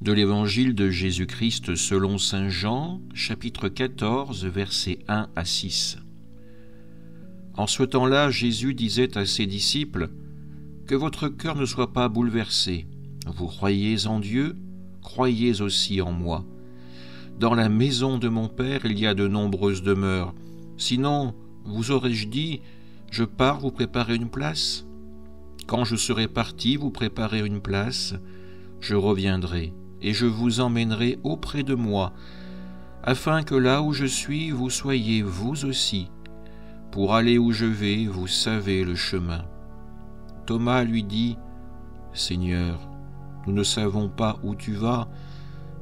De l'Évangile de Jésus-Christ selon saint Jean, chapitre 14, versets 1 à 6. En ce temps-là, Jésus disait à ses disciples : « Que votre cœur ne soit pas bouleversé. Vous croyez en Dieu, croyez aussi en moi. Dans la maison de mon Père, il y a de nombreuses demeures. Sinon, vous aurais-je dit : je pars vous préparer une place ? Quand je serai parti vous préparer une place, je reviendrai et je vous emmènerai auprès de moi, afin que là où je suis, vous soyez vous aussi. Pour aller où je vais, vous savez le chemin. » Thomas lui dit : « Seigneur, nous ne savons pas où tu vas.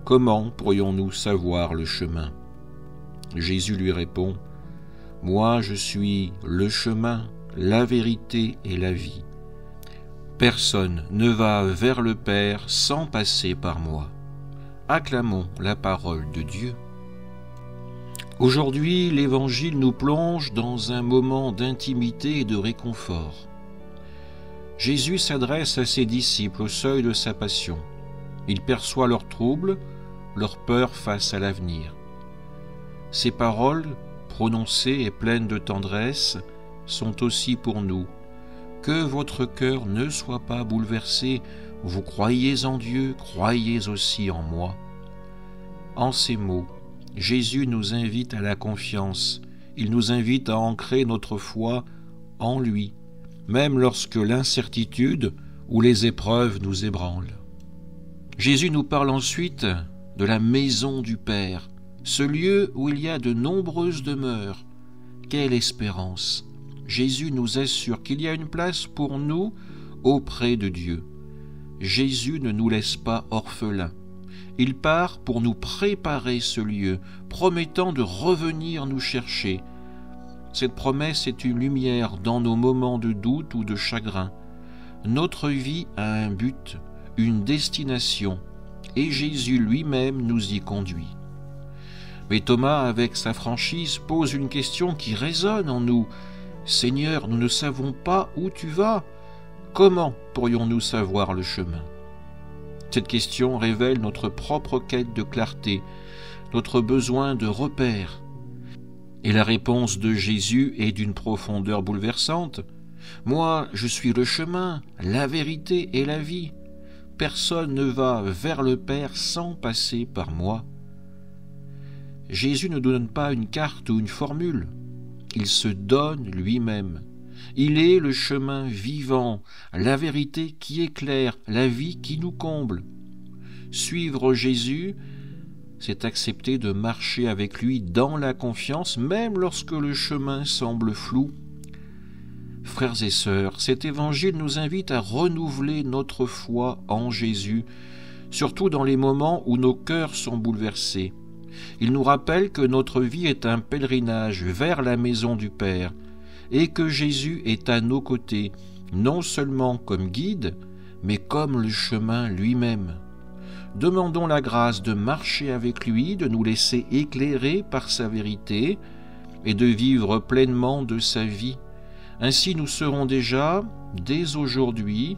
Comment pourrions-nous savoir le chemin ?» Jésus lui répond : « Moi, je suis le chemin, la vérité et la vie. Personne ne va vers le Père sans passer par moi. » Acclamons la parole de Dieu. Aujourd'hui, l'Évangile nous plonge dans un moment d'intimité et de réconfort. Jésus s'adresse à ses disciples au seuil de sa passion. Il perçoit leurs troubles, leur peur face à l'avenir. Ces paroles, prononcées et pleines de tendresse, sont aussi pour nous. Que votre cœur ne soit pas bouleversé, vous croyez en Dieu, croyez aussi en moi. En ces mots, Jésus nous invite à la confiance. Il nous invite à ancrer notre foi en lui, même lorsque l'incertitude ou les épreuves nous ébranlent. Jésus nous parle ensuite de la maison du Père, ce lieu où il y a de nombreuses demeures. Quelle espérance! Jésus nous assure qu'il y a une place pour nous auprès de Dieu. Jésus ne nous laisse pas orphelins. Il part pour nous préparer ce lieu, promettant de revenir nous chercher. Cette promesse est une lumière dans nos moments de doute ou de chagrin. Notre vie a un but, une destination, et Jésus lui-même nous y conduit. Mais Thomas, avec sa franchise, pose une question qui résonne en nous. « Seigneur, nous ne savons pas où tu vas. Comment pourrions-nous savoir le chemin ?» Cette question révèle notre propre quête de clarté, notre besoin de repères. Et la réponse de Jésus est d'une profondeur bouleversante. « Moi, je suis le chemin, la vérité et la vie. Personne ne va vers le Père sans passer par moi. » Jésus ne donne pas une carte ou une formule. Il se donne lui-même. Il est le chemin vivant, la vérité qui éclaire, la vie qui nous comble. Suivre Jésus, c'est accepter de marcher avec lui dans la confiance, même lorsque le chemin semble flou. Frères et sœurs, cet évangile nous invite à renouveler notre foi en Jésus, surtout dans les moments où nos cœurs sont bouleversés. Il nous rappelle que notre vie est un pèlerinage vers la maison du Père et que Jésus est à nos côtés, non seulement comme guide, mais comme le chemin lui-même. Demandons la grâce de marcher avec lui, de nous laisser éclairer par sa vérité et de vivre pleinement de sa vie. Ainsi nous serons déjà, dès aujourd'hui,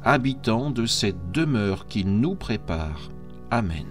habitants de cette demeure qu'il nous prépare. Amen.